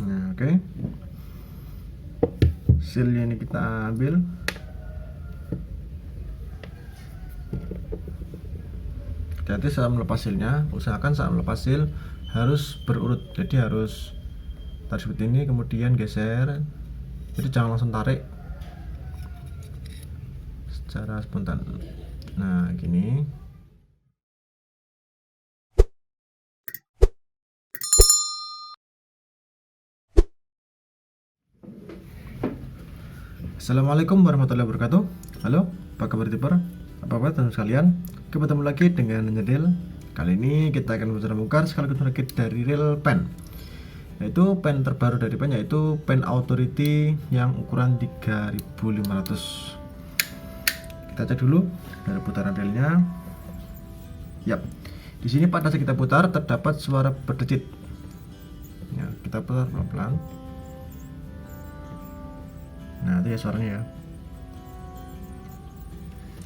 Nah, oke. Sealnya ini kita ambil. Jadi saat melepas sealnya, usahakan saat melepas seal harus berurut. Jadi harus tarik seperti ini, kemudian geser. Jadi jangan langsung tarik secara spontan. Nah, gini. Assalamualaikum warahmatullahi wabarakatuh. Halo, apa kabar Tipper? Apa kabar teman sekalian? Ketemu lagi dengan Nyedil. Kali ini kita akan bicara bongkar sekaligus merakit dari real pen, yaitu pen terbaru dari pen, yaitu pen Authority yang ukuran 3500. Kita cek dulu dari putaran reelnya. Yap, di sini pada saat kita putar terdapat suara berdecit. Ya, kita putar pelan-pelan. Nah, itu ya suaranya ya.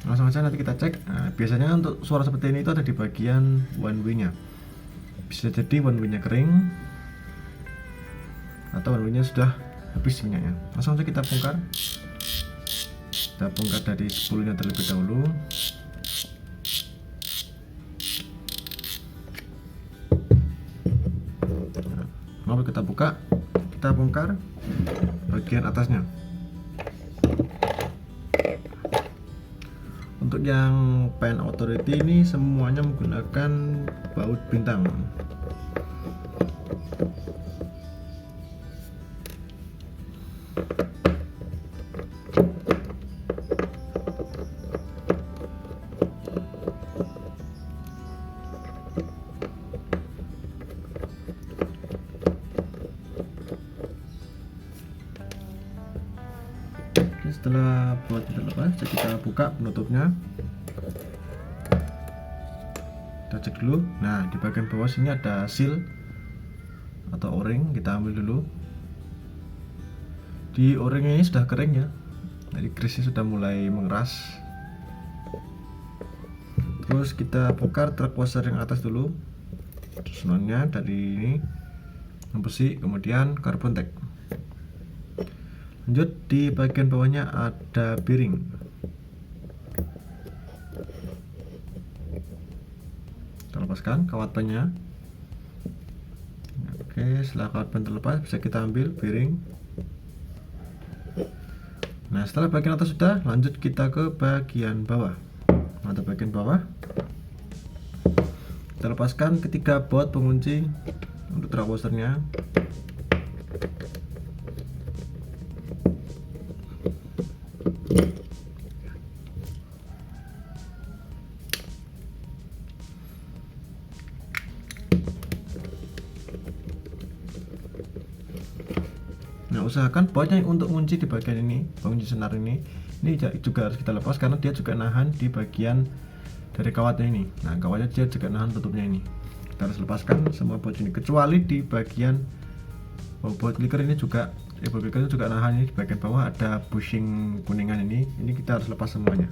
Langsung aja nanti kita cek. Nah, biasanya untuk suara seperti ini itu ada di bagian one way nya. Bisa jadi one way nya kering atau one way nya sudah habis minyaknya. Langsung aja kita bongkar. Kita bongkar dari spoolnya terlebih dahulu. Nah, lalu kita buka, kita bongkar bagian atasnya. Untuk yang pen Authority ini semuanya menggunakan baut bintang. Setelah bautnya terlepas, kita buka penutupnya. Kita cek dulu. Nah, di bagian bawah sini ada seal atau o-ring, kita ambil dulu. Di o-ringnya ini sudah kering ya, jadi grease sudah mulai mengeras. Terus kita bongkar truk washer yang atas dulu, susunannya dari ini besi, kemudian carbon tack. Lanjut, di bagian bawahnya ada bearing. Kita lepaskan kawat bannya. Oke, setelah kawat ban terlepas, bisa kita ambil bearing. Nah, setelah bagian atas sudah, lanjut kita ke bagian bawah. Untuk bagian bawah, kita lepaskan ketiga baut pengunci untuk truk washernya. Nah, usahakan bautnya untuk kunci di bagian ini, kunci senar ini juga harus kita lepas karena dia juga nahan di bagian dari kawatnya ini. Nah, kawatnya dia juga nahan tutupnya ini. Kita harus lepaskan semua baut ini kecuali di bagian baut clicker ini juga. Baut clicker juga nahan ini di bagian bawah ada bushing kuningan ini. Ini kita harus lepas semuanya.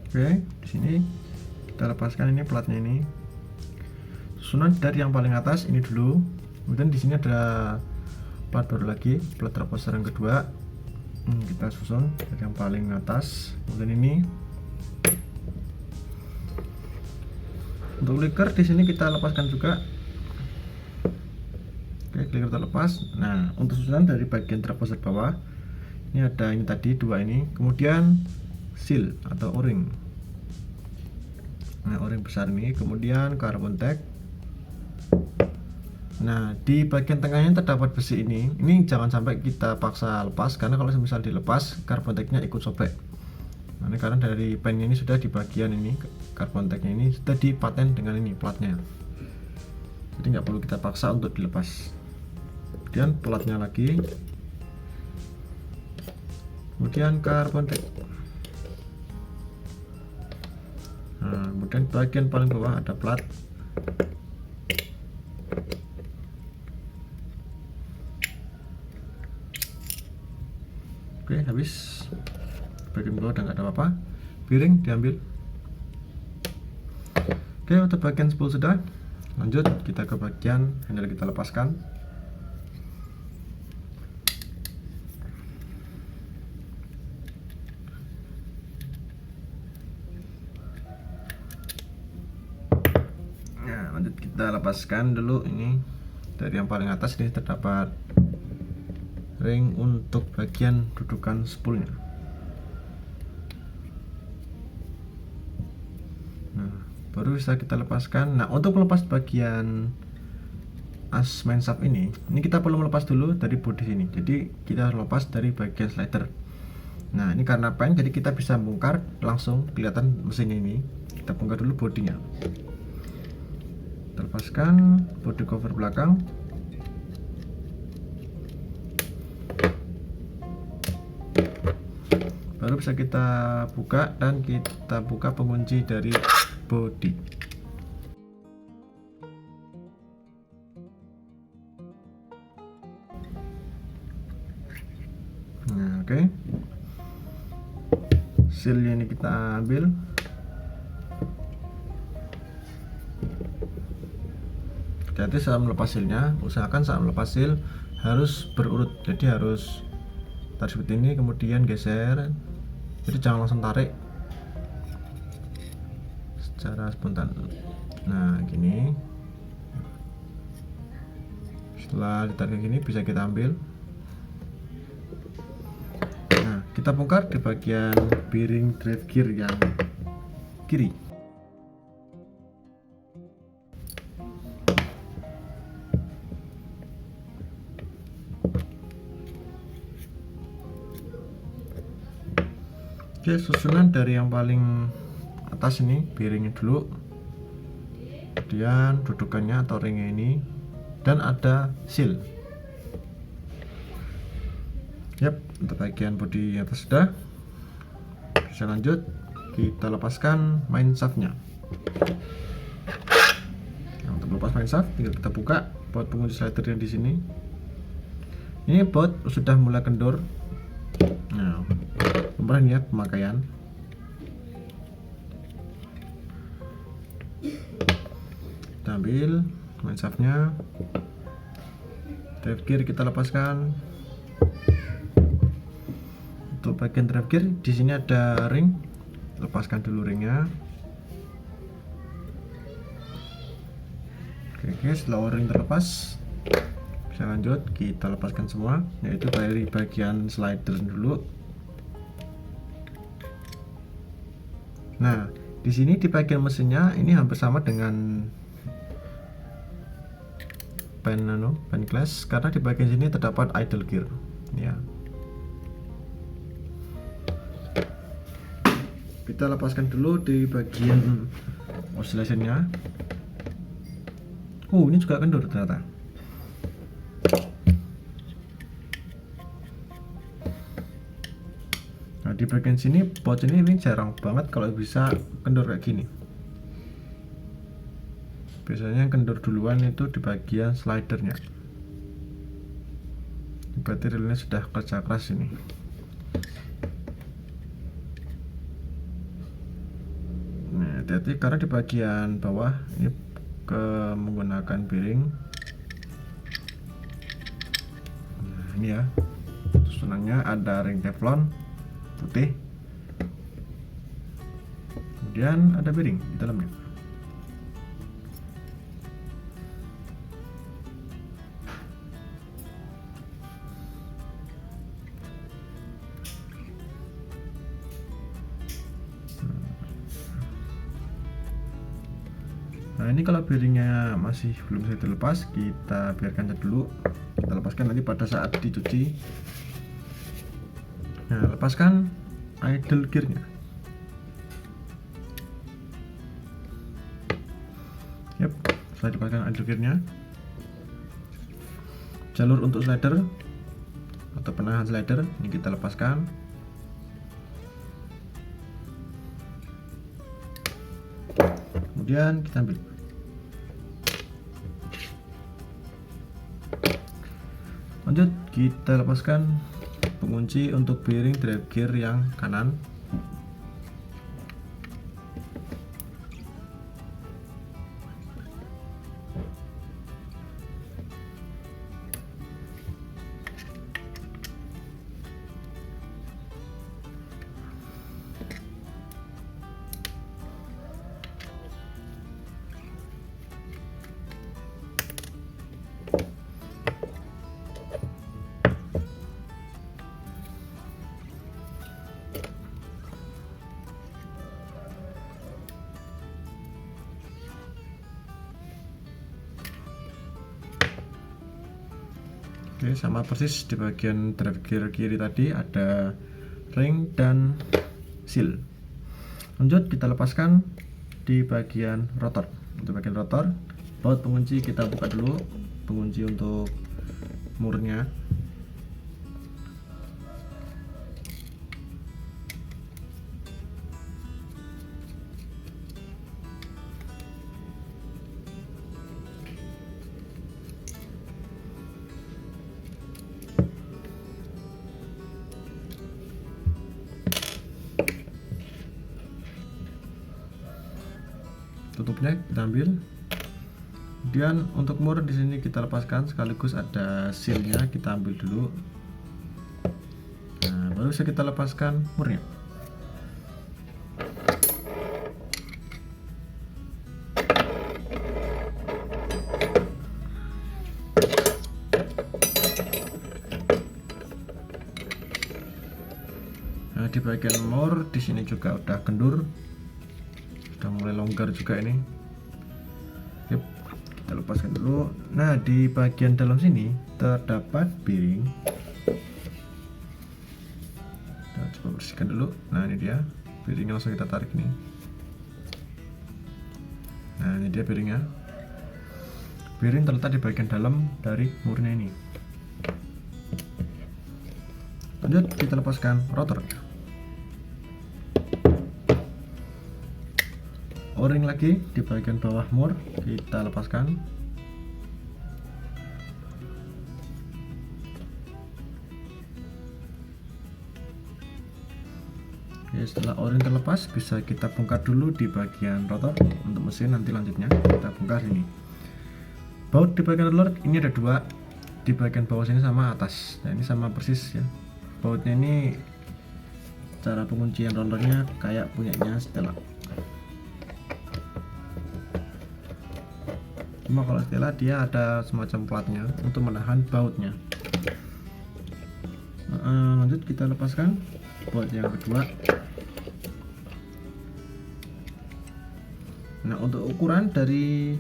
Oke, di sini kita lepaskan ini platnya ini. Susunan dari yang paling atas ini dulu. Kemudian di sini ada plat baru lagi, plat truk washer yang kedua. Kita susun dari yang paling atas. Kemudian ini. Untuk clicker di sini kita lepaskan juga. Oke, clicker terlepas. Nah, untuk susunan dari bagian truk washer bawah Ini ada ini tadi dua ini, kemudian seal atau o-ring. Nah, o-ring besar ini, kemudian carbon tag. Nah, di bagian tengahnya terdapat besi ini. Ini jangan sampai kita paksa lepas, karena kalau misal dilepas, carbon tag-nya ikut sobek. Nah, ini karena dari pen ini sudah di bagian ini, carbon tag-nya ini sudah dipaten dengan ini platnya. Jadi nggak perlu kita paksa untuk dilepas. Kemudian platnya lagi, kemudian carbon tag. Nah, kemudian bagian paling bawah ada plat. Oke, habis. Bagian bawah udah nggak ada apa-apa. Piring diambil. Oke, untuk bagian spool sudah. Lanjut kita ke bagian handle, kita lepaskan. Nah, lanjut kita lepaskan dulu ini. Dari yang paling atas ini terdapat ring untuk bagian dudukan spoolnya. Nah, baru bisa kita lepaskan. Nah, untuk melepas bagian as main shaft ini kita perlu melepas dulu dari bodi sini. Jadi kita harus lepas dari bagian slider. Nah, ini karena pen, jadi kita bisa bongkar langsung kelihatan mesin ini. Kita bongkar dulu bodinya. Kita lepaskan bodi cover belakang. Baru bisa kita buka, dan kita buka pengunci dari bodi. Nah, oke. Sealnya ini kita ambil. Hati-hati saat melepas sealnya, usahakan saat melepas seal harus berurut. Jadi harus tarik seperti ini, kemudian geser. Jadi jangan langsung tarik secara spontan. Nah, gini. Setelah ditarik gini, bisa kita ambil. Nah, kita bongkar di bagian bearing drive gear yang kiri. Oke, susunan dari yang paling atas ini bearingnya dulu, kemudian dudukannya atau ringnya ini, dan ada seal. Yap, untuk bagian bodi atas sudah. Bisa lanjut, kita lepaskan main shaftnya. Nah, untuk melepas main shaft, tinggal kita buka baut pengunci slider yang di sini. Ini baut sudah mulai kendor. Nah, kemarin ya pemakaian. Kita ambil main shaftnya, drive gear kita lepaskan. Untuk bagian drive gear di sini ada ring, lepaskan dulu ringnya. Oke, setelah ring terlepas, bisa lanjut kita lepaskan semua, yaitu dari bagian slider dulu. Nah, di sini di bagian mesinnya ini hampir sama dengan pen class, karena di bagian sini terdapat idle gear. Ya. Kita lepaskan dulu di bagian oscillation-nya. Oh, ini juga kendur ternyata. Nah, di bagian sini pouch ini jarang banget kalau bisa kendor kayak gini. Biasanya yang kendor duluan itu di bagian slidernya. Berarti relnya sudah kerja keras ini. Nah, hati-hati karena di bagian bawah ini menggunakan bearing. Nah, ini ya, susunannya ada ring teflon putih, kemudian ada bearing di dalamnya. Nah ini kalau bearingnya masih belum bisa dilepas, kita biarkan aja dulu. Kita lepaskan nanti pada saat dicuci. Nah lepaskan idle gearnya. Yap, setelah dipasang idle gearnya, jalur untuk slider atau penahan slider ini kita lepaskan. Kemudian kita ambil. Lanjut kita lepaskan pengunci untuk bearing drive gear yang kanan. Oke, sama persis di bagian drive gear kiri tadi ada ring dan seal. Lanjut kita lepaskan di bagian rotor. Untuk bagian rotor, baut pengunci kita buka dulu, pengunci untuk murnya. Tutupnya kita ambil. Kemudian untuk mur di sini kita lepaskan, sekaligus ada sealnya kita ambil dulu. Nah, baru bisa kita lepaskan murnya. Nah, di bagian mur di sini juga udah kendur. Udah mulai longgar juga ini. Yep, kita lepaskan dulu. Nah di bagian dalam sini terdapat bearing. Kita coba bersihkan dulu. Nah ini dia bearingnya, langsung kita tarik ini. Nah ini dia bearingnya. Bearing terletak di bagian dalam dari murnya ini. Lanjut kita lepaskan rotornya. O-ring lagi di bagian bawah mur kita lepaskan. Oke, setelah O-ring terlepas bisa kita bongkar dulu di bagian rotor. Untuk mesin nanti lanjutnya kita bongkar ini. Baut di bagian roller ini ada dua, di bagian bawah sini sama atas. Nah ini sama persis ya. Bautnya ini cara penguncian rollernya kayak punyanya Stella. Cuma kalau Stella dia ada semacam platnya untuk menahan bautnya. Lanjut kita lepaskan baut yang kedua. Nah untuk ukuran dari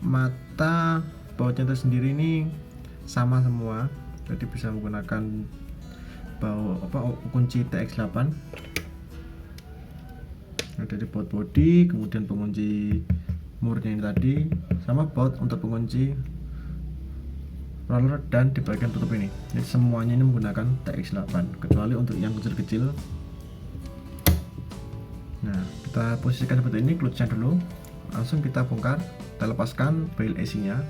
mata bautnya tersendiri ini sama semua, jadi bisa menggunakan kunci TX8. Nah, dari baut body, kemudian pengunci murnya ini tadi, sama baut untuk pengunci roller dan di bagian tutup ini. Jadi semuanya ini menggunakan TX8 kecuali untuk yang kecil-kecil. Nah kita posisikan seperti ini, clutch-nya dulu, langsung kita bongkar, kita lepaskan bail AC-nya.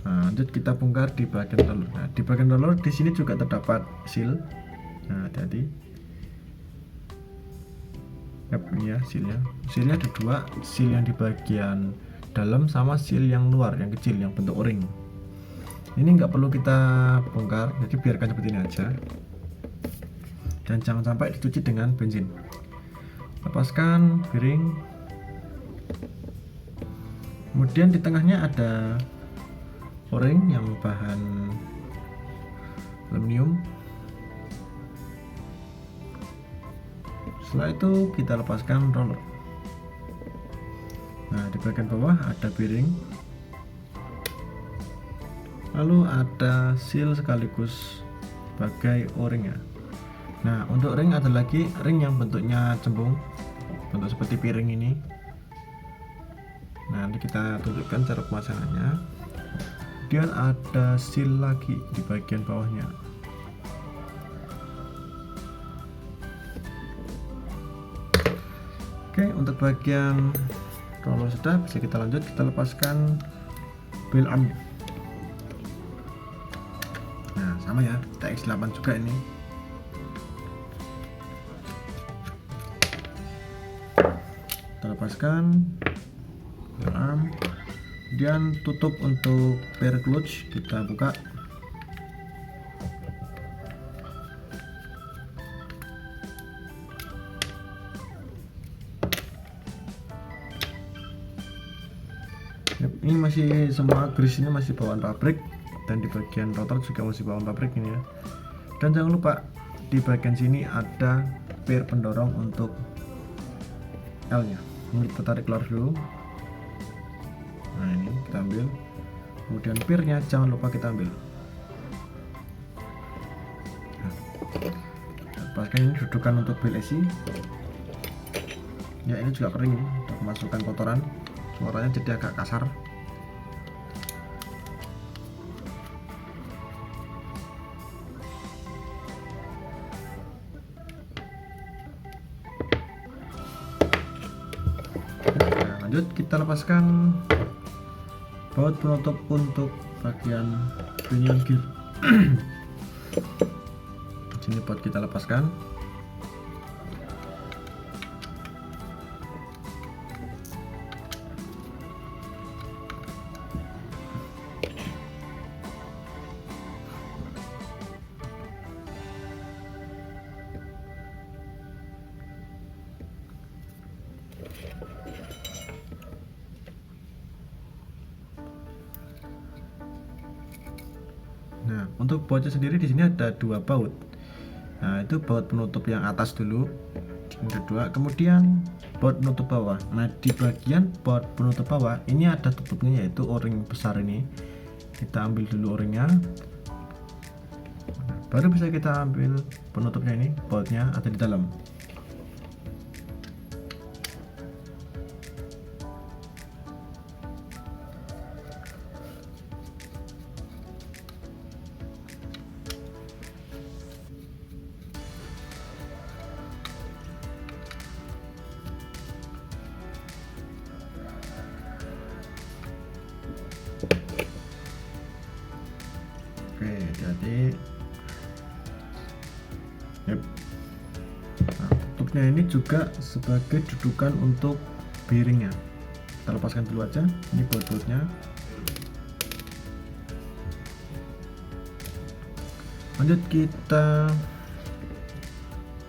Nah, lanjut kita bongkar di bagian roller. Nah di bagian roller di sini juga terdapat seal. Nah hati-hati. Yap, ini ya sealnya. Sealnya ada dua, seal yang di bagian dalam sama seal yang luar, yang kecil, yang bentuk O-ring. Ini nggak perlu kita bongkar, jadi biarkan seperti ini aja. Dan jangan sampai dicuci dengan bensin. Lepaskan bearing. Kemudian di tengahnya ada O-ring yang bahan aluminium. Setelah itu kita lepaskan roller. Nah, di bagian bawah ada bearing, lalu ada seal sekaligus sebagai o-ring ya. Nah, untuk ring ada lagi ring yang bentuknya cembung, bentuk seperti piring ini. Nah, nanti kita tunjukkan cara pemasangannya. Kemudian ada seal lagi di bagian bawahnya. Oke, untuk bagian roller sudah bisa kita lanjut, kita lepaskan bell arm. Nah, sama ya, TX8 juga ini. Kita lepaskan bell arm, kemudian tutup untuk pair clutch kita buka. Ini masih semua grease ini masih bawaan pabrik, dan di bagian rotor juga masih bawaan pabrik ini ya. Dan jangan lupa di bagian sini ada pair pendorong untuk L nya. Ini kita tarik keluar dulu. Nah, ini kita ambil, kemudian pairnya jangan lupa kita ambil. Nah, lepaskan ini dudukan untuk bel esi ya, ini juga kering untuk memasukkan kotoran, suaranya jadi agak kasar. Nah, lanjut kita lepaskan baut penutup untuk bagian pinion gear. Sini baut kita lepaskan. Nah, untuk bautnya sendiri di sini ada dua baut. Nah, itu baut penutup yang atas dulu, yang kedua, kemudian baut penutup bawah. Nah, di bagian baut penutup bawah ini ada tutupnya, yaitu o-ring besar ini. Kita ambil dulu o-ringnya, baru bisa kita ambil penutupnya. Ini bautnya ada di dalam. Oke, hati-hati. Yep. Nah, tutupnya ini juga sebagai dudukan untuk bearingnya. Kita lepaskan dulu aja, ini baut-bautnya. Lanjut kita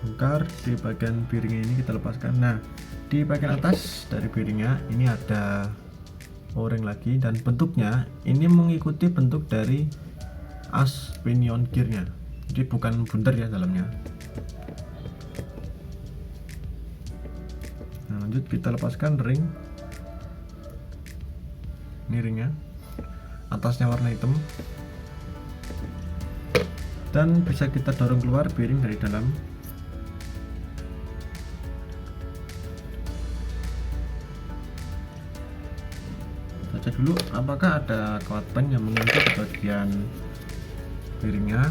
bongkar di bagian bearingnya ini, kita lepaskan. Nah, di bagian atas dari bearingnya ini ada o-ring lagi, dan bentuknya ini mengikuti bentuk dari as pinion gearnya, jadi bukan bundar ya dalamnya. Nah, lanjut kita lepaskan ring. Ini ringnya, atasnya warna hitam, dan bisa kita dorong keluar bearing dari dalam. Baca dulu apakah ada kawat ban yang mengikat bagian bearingnya.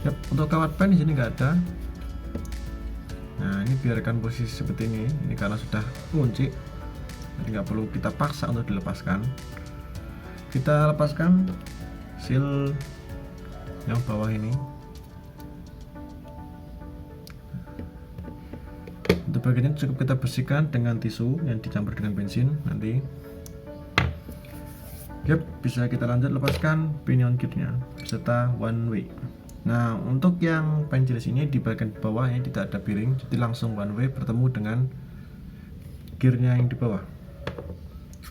Yap, untuk kawat ban di sini nggak ada. Nah, ini biarkan posisi seperti ini. Ini karena sudah kunci, jadi nggak perlu kita paksa untuk dilepaskan. Kita lepaskan seal yang bawah ini. Untuk bagiannya cukup kita bersihkan dengan tisu yang dicampur dengan bensin nanti. Yap, bisa kita lanjut lepaskan pinion gearnya beserta one way. Nah, untuk yang penjelis ini di bagian bawah ini tidak ada bearing, jadi langsung one way bertemu dengan gearnya yang di bawah.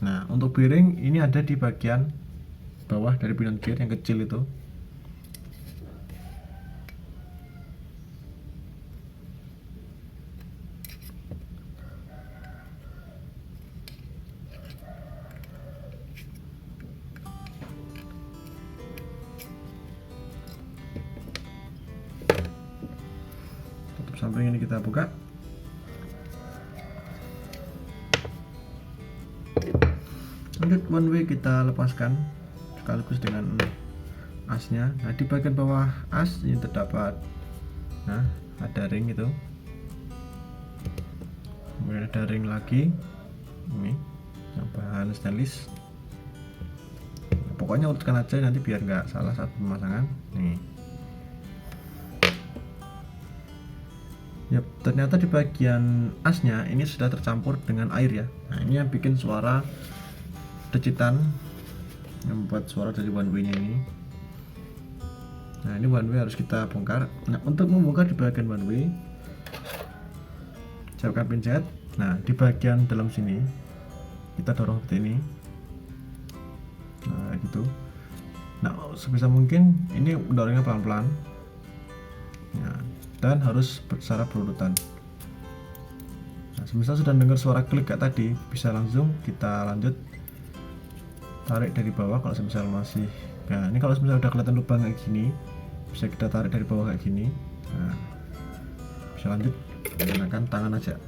Nah, untuk bearing ini ada di bagian bawah dari pinion gear yang kecil itu. samping ini kita buka. Lanjut one way kita lepaskan sekaligus dengan asnya. Nah, di bagian bawah as ini terdapat ada ring itu, kemudian ada ring lagi ini yang bahan stainless. Nah, pokoknya urutkan aja nanti biar nggak salah saat pemasangan nih. Yap, ternyata di bagian asnya ini sudah tercampur dengan air ya. Nah, ini yang bikin suara decitan, yang membuat suara dari one way nya ini. Nah, ini one way harus kita bongkar. Nah, untuk membongkar di bagian one way, siapkan pincet. Nah, di bagian dalam sini kita dorong seperti ini. Nah, gitu. Nah, sebisa mungkin ini dorongnya pelan-pelan. Nah, dan harus secara berurutan. Nah, semisal sudah dengar suara klik kayak tadi, bisa langsung kita lanjut tarik dari bawah. Kalau semisal masih, nah ini kalau semisal udah kelihatan lubang kayak gini, bisa kita tarik dari bawah kayak gini. Nah, bisa lanjut menggunakan tangan aja.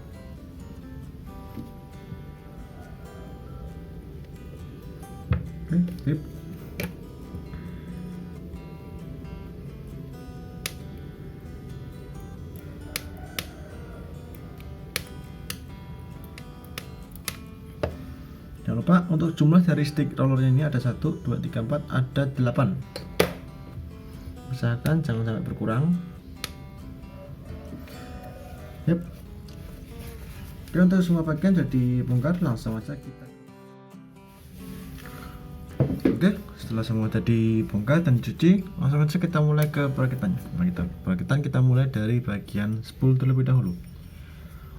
Oke, sip. Jangan lupa untuk jumlah dari stick rollernya ini ada 1, 2, 3, 4, ada 8. Usahakan jangan sampai berkurang. Yap. Oke, untuk semua bagian jadi bongkar, langsung aja kita. Oke, setelah semua tadi bongkar dan dicuci, langsung aja kita mulai ke perakitannya. Perakitan kita mulai dari bagian spool terlebih dahulu.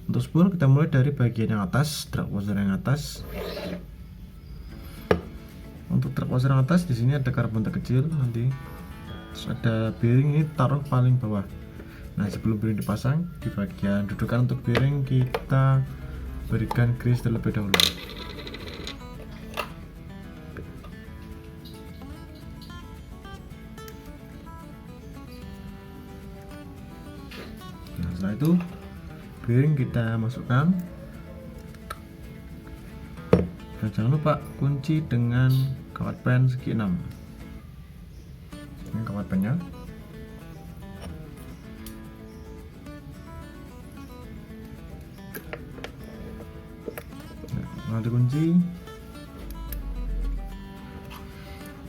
Untuk spool kita mulai dari bagian yang atas, drag washer yang atas. Untuk drag washer yang atas di sini ada karbon kecil nanti. Terus ada bearing ini taruh paling bawah. Nah, sebelum bearing dipasang, di bagian dudukan untuk bearing kita berikan grease terlebih dahulu. Nah, setelah itu bearing kita masukkan, dan jangan lupa kunci dengan kawat pen segi 6. Ini kawat pennya. Nah, dikunci,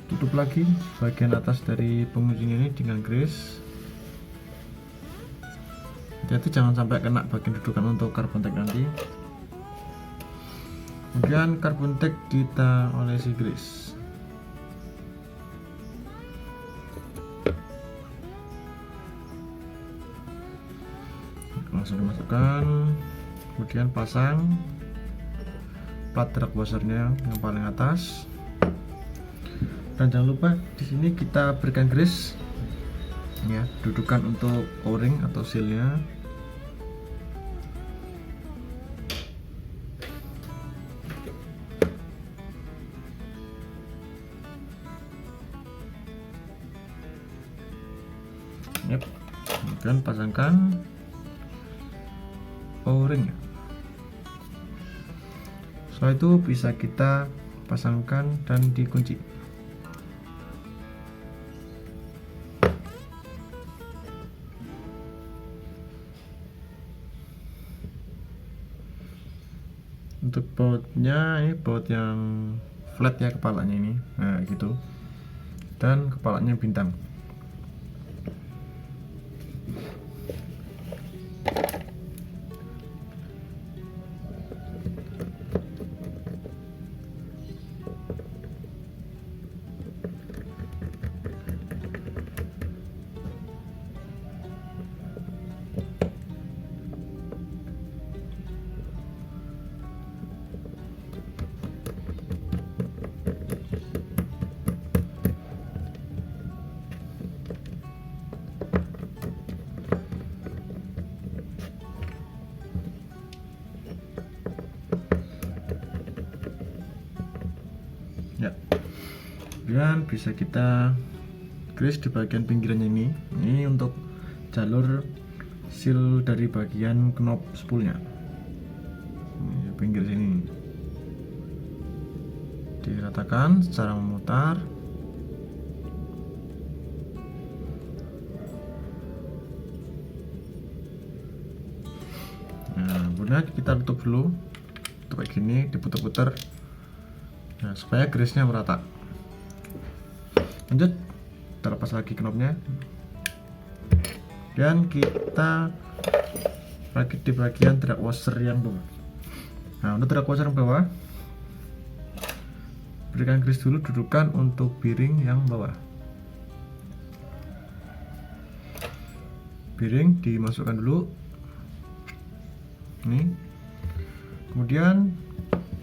tutup lagi bagian atas dari penguncinya ini dengan grease. Hati-hati jangan sampai kena bagian dudukan untuk carbon tack nanti. Kemudian carbon tack kita olesi grease. Langsung dimasukkan, kemudian pasang plat drag washernya yang paling atas. Dan jangan lupa di sini kita berikan grease ya, dudukan untuk o-ring atau sealnya. Yep. Kemudian pasangkan o-ring. Setelah itu bisa kita pasangkan dan dikunci. Untuk bautnya, ini baut yang flat ya kepalanya ini, nah gitu, dan kepalanya bintang. Ya, kemudian bisa kita grease di bagian pinggirannya ini untuk jalur seal dari bagian knob spoolnya. Ini pinggir sini diratakan secara memutar. Nah, kemudian kita tutup dulu kayak gini, diputar-putar, nah, supaya grease-nya merata. Lanjut, terlepas lagi knobnya, dan kita rakit di bagian drag washer yang bawah. Nah, untuk drag washer yang bawah, berikan grease dulu, dudukan untuk bearing yang bawah. Bearing dimasukkan dulu, ini. Kemudian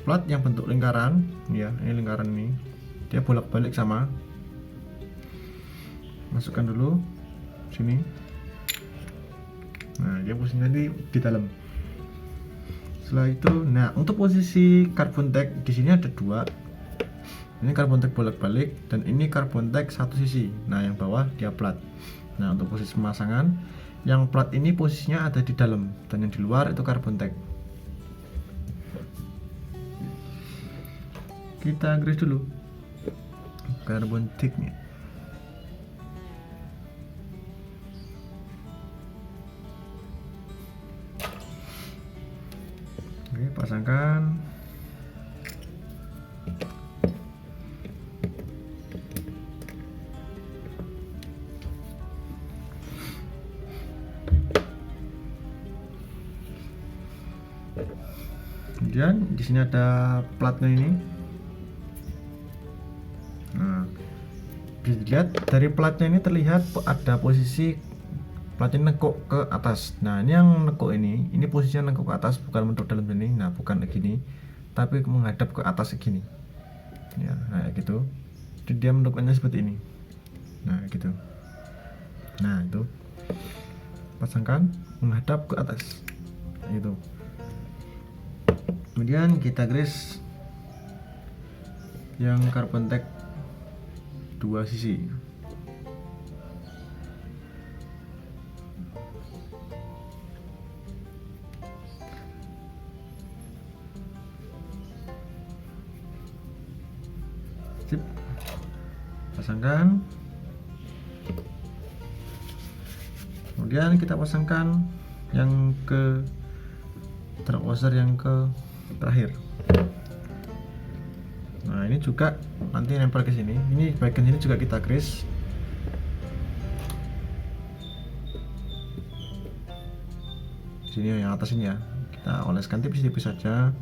plat yang bentuk lingkaran, ya, ini lingkaran ini, dia bolak-balik sama. Masukkan dulu sini. Nah, dia posisinya di dalam. Setelah itu, nah, untuk posisi carbon tag di sini ada dua. Ini carbon tag bolak-balik dan ini carbon tag satu sisi. Nah, yang bawah dia plat. Nah, untuk posisi pemasangan, yang plat ini posisinya ada di dalam dan yang di luar itu carbon tag. Kita grease dulu carbon tag-nya. Oke, pasangkan. Kemudian di sini ada platnya ini. Nah, bisa dilihat dari platnya ini terlihat ada posisi platnya nekuk ke atas. Nah, ini yang nekuk ini posisinya nekuk ke atas, bukan mentok dalam sini. Nah, bukan begini, tapi menghadap ke atas segini. Ya, kayak gitu. Jadi dia menekuknya seperti ini. Nah, gitu. Nah, itu pasangkan menghadap ke atas. Gitu. Kemudian kita grease yang carbon tag dua sisi. Sip. Pasangkan. Kemudian kita pasangkan yang ke drag washer yang ke terakhir. Nah, ini juga nanti nempel ke sini. Ini bagian ini juga kita grease. Sini yang atas ini ya, kita oleskan tipis-tipis saja.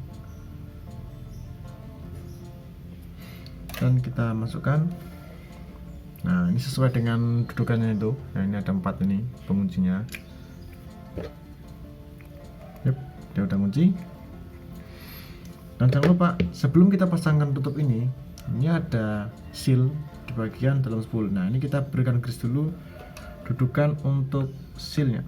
Dan kita masukkan. Nah, ini sesuai dengan dudukannya itu. Nah, ini ada 4 ini penguncinya. Yep, dia udah kunci. Dan jangan lupa, sebelum kita pasangkan tutup ini ada seal di bagian dalam spool. Nah, ini kita berikan grease dulu dudukan untuk sealnya.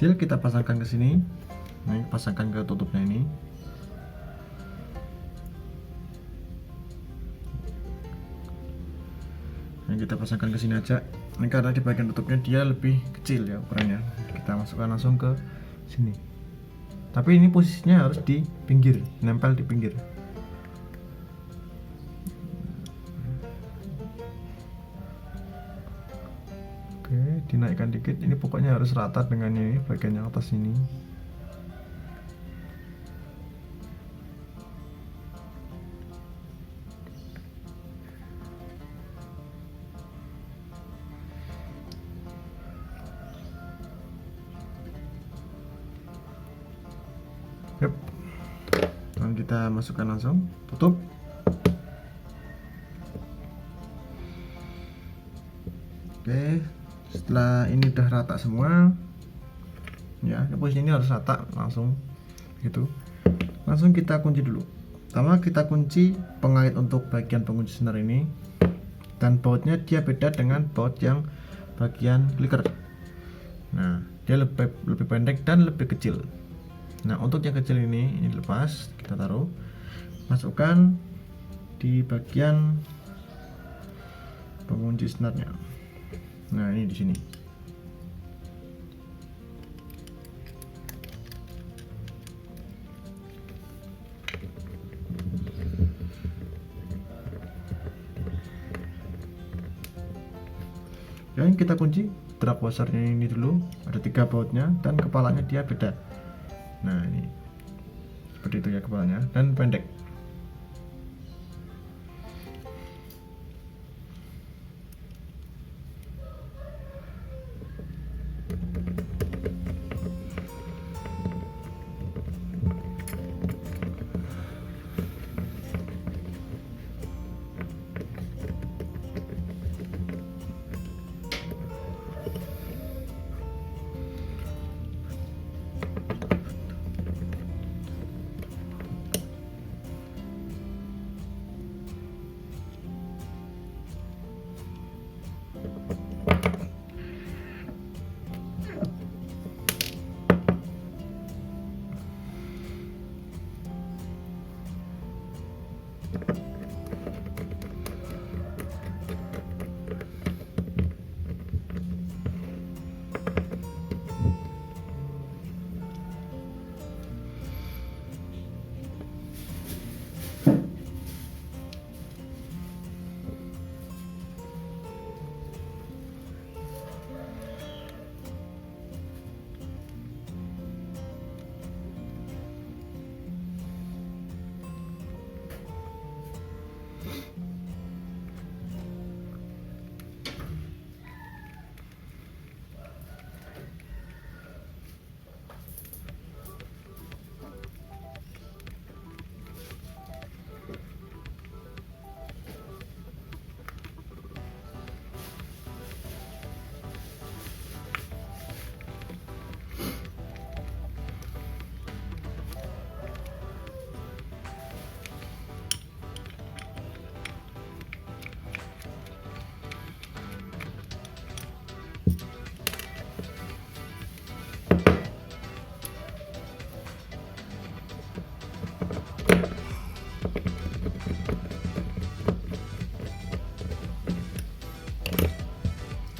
Seal kita pasangkan ke sini. Nah, pasangkan ke tutupnya ini. Nah, kita pasangkan ke sini aja. Ini karena di bagian tutupnya dia lebih kecil ya ukurannya. Kita masukkan langsung ke sini. Tapi ini posisinya harus di pinggir, nempel di pinggir. Oke, dinaikkan dikit. Ini pokoknya harus rata dengan ini bagian yang atas ini. Yep. Dan kita masukkan langsung, tutup. Oke, setelah ini udah rata semua, ya posisi ini harus rata langsung gitu. Langsung kita kunci dulu. Pertama kita kunci pengait untuk bagian pengunci senar ini, dan bautnya dia beda dengan baut yang bagian clicker. Nah, dia lebih pendek dan lebih kecil. Nah, untuk yang kecil ini lepas, kita taruh, masukkan di bagian pengunci snapnya. Nah, ini di sini. Yang kita kunci drag washernya ini dulu, ada 3 bautnya dan kepalanya dia beda. Nah, ini seperti itu ya kepalanya, dan pendek.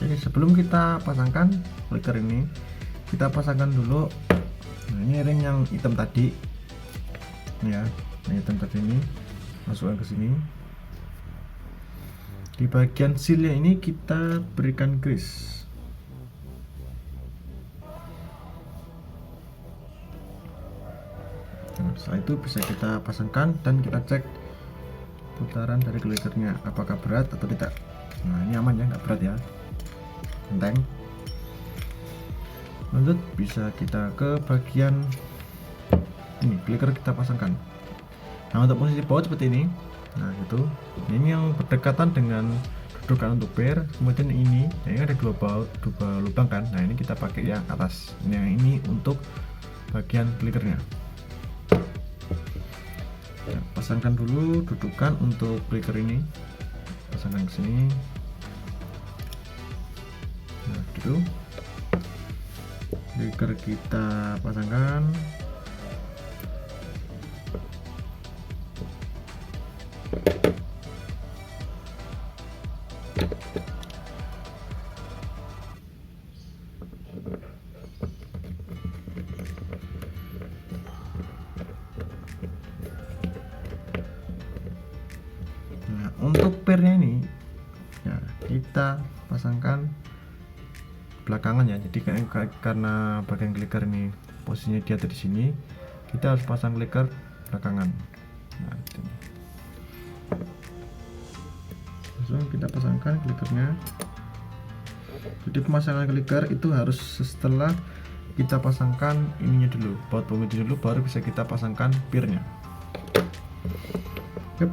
Jadi sebelum kita pasangkan clicker ini, kita pasangkan dulu. Nah, ini ring yang hitam tadi, ya, yang hitam tadi ini masukkan ke sini. Di bagian sealnya ini kita berikan grease. Nah, setelah itu bisa kita pasangkan dan kita cek putaran dari clickernya apakah berat atau tidak. Nah, ini aman ya, nggak berat ya, enteng. Lanjut bisa kita ke bagian ini, clicker kita pasangkan. Nah, untuk posisi baut seperti ini. Nah, itu ini yang berdekatan dengan dudukan untuk pair. Kemudian ini ada 2 baut, 2 lubang kan. Nah, ini kita pakai yang atas. Yang ini untuk bagian clickernya. Nah, pasangkan dulu dudukan untuk clicker ini, pasangkan ke sini. Nah, gitu. Clicker kita pasangkan. Nah, untuk pairnya ini ya kita pasangkan belakangan ya. Jadi karena bagian clicker ini posisinya dia ada di sini, kita harus pasang clicker belakangan. Nah, ini. Langsung kita pasangkan clickernya. Jadi pemasangan clicker itu harus setelah kita pasangkan ininya dulu, baut pengunci dulu, baru bisa kita pasangkan pirnya. Yep.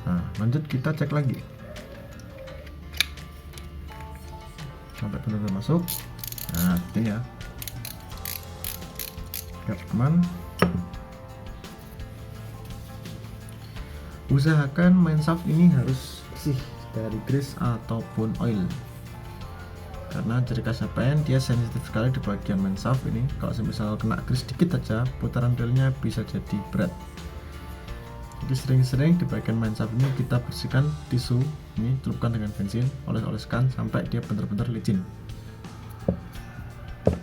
Nah, lanjut kita cek lagi sampai benar-benar masuk. Nah, ini ya, aman. Usahakan main shaft ini harus bersih dari grease ataupun oil. Karena ciri khasnya pen, dia sensitif sekali di bagian main shaft ini. Kalau misal kena grease dikit aja, putaran relnya bisa jadi berat. Jadi sering-sering di bagian main shaft ini kita bersihkan tisu ini, celupkan dengan bensin, oles-oleskan sampai dia benar-benar licin.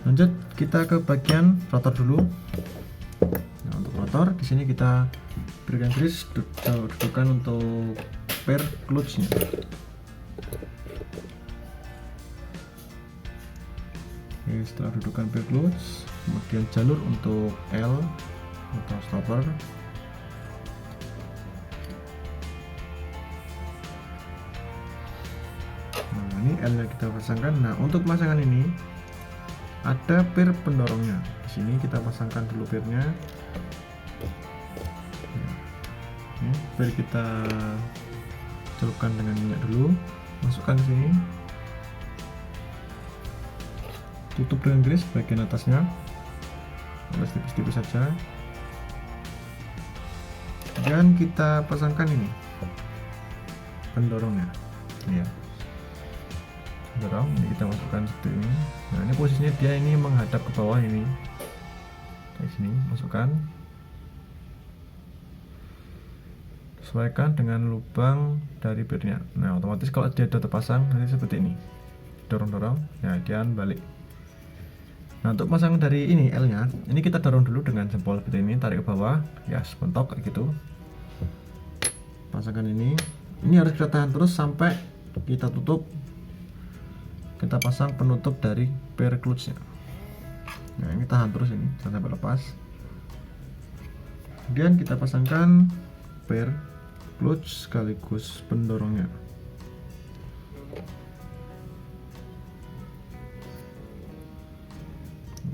Lanjut kita ke bagian rotor dulu. Nah, untuk rotor di sini kita berikan grease, dudukan untuk per clutch-nya. Oke, setelah dudukan per clutch, kemudian jalur untuk L atau stopper. Nah, ini L yang kita pasangkan. Nah, untuk pemasangan ini ada per pendorongnya. Di sini kita pasangkan dulu pernya. Ini per kita celupkan dengan minyak dulu, masukkan ke sini. Tutup dengan grease bagian atasnya, oles tipis-tipis saja. Dan kita pasangkan ini pendorongnya, ya. Pendorong ini kita masukkan seperti ini. Nah, ini posisinya dia ini menghadap ke bawah ini. Dari sini masukkan. Sesuaikan dengan lubang dari birnya. Nah, otomatis kalau dia sudah terpasang nanti seperti ini. Dorong-dorong, ya dia balik. Nah, untuk pemasangan dari ini L nya, ini kita dorong dulu dengan jempol seperti ini, tarik ke bawah, ya sebentok kayak gitu. Pasangkan ini harus kita tahan terus sampai kita tutup. Kita pasang penutup dari per clutch nya. Nah, ini tahan terus ini sampai lepas. Kemudian kita pasangkan per clutch sekaligus pendorongnya.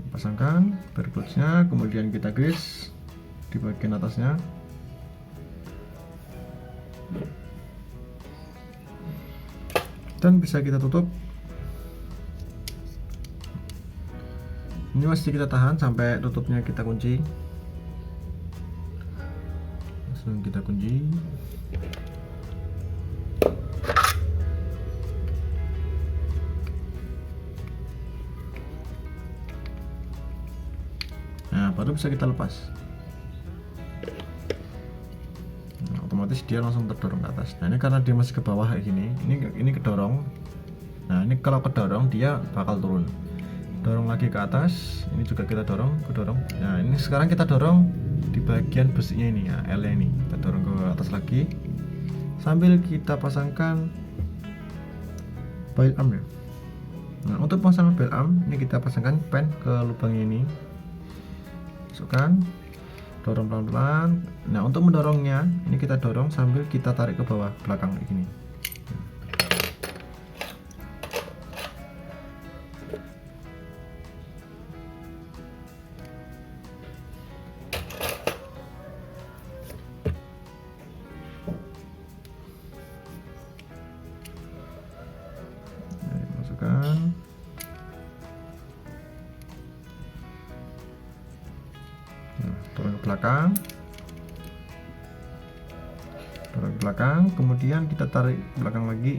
Pasangkan per clutch-nya, kemudian kita grease di bagian atasnya. Dan bisa kita tutup. Ini masih kita tahan sampai tutupnya kita kunci. Langsung kita kunci. Nah, baru bisa kita lepas. Nah, otomatis dia langsung terdorong ke atas. Nah, ini karena dia masih ke bawah kayak gini, ini kedorong. Nah, ini kalau kedorong dia bakal turun. Dorong lagi ke atas, ini juga kita dorong, kedorong. Nah, ini sekarang kita dorong di bagian besinya ini ya, L ini. Kita dorong ke atas lagi. Sambil kita pasangkan bail arm ya. Nah, untuk pasang bail arm, ini kita pasangkan pen ke lubangnya ini. Masukkan, dorong pelan-pelan. Nah, untuk mendorongnya ini kita dorong sambil kita tarik ke bawah belakang kayak gini. Masukkan. Dorong ke belakang, kemudian kita tarik ke belakang lagi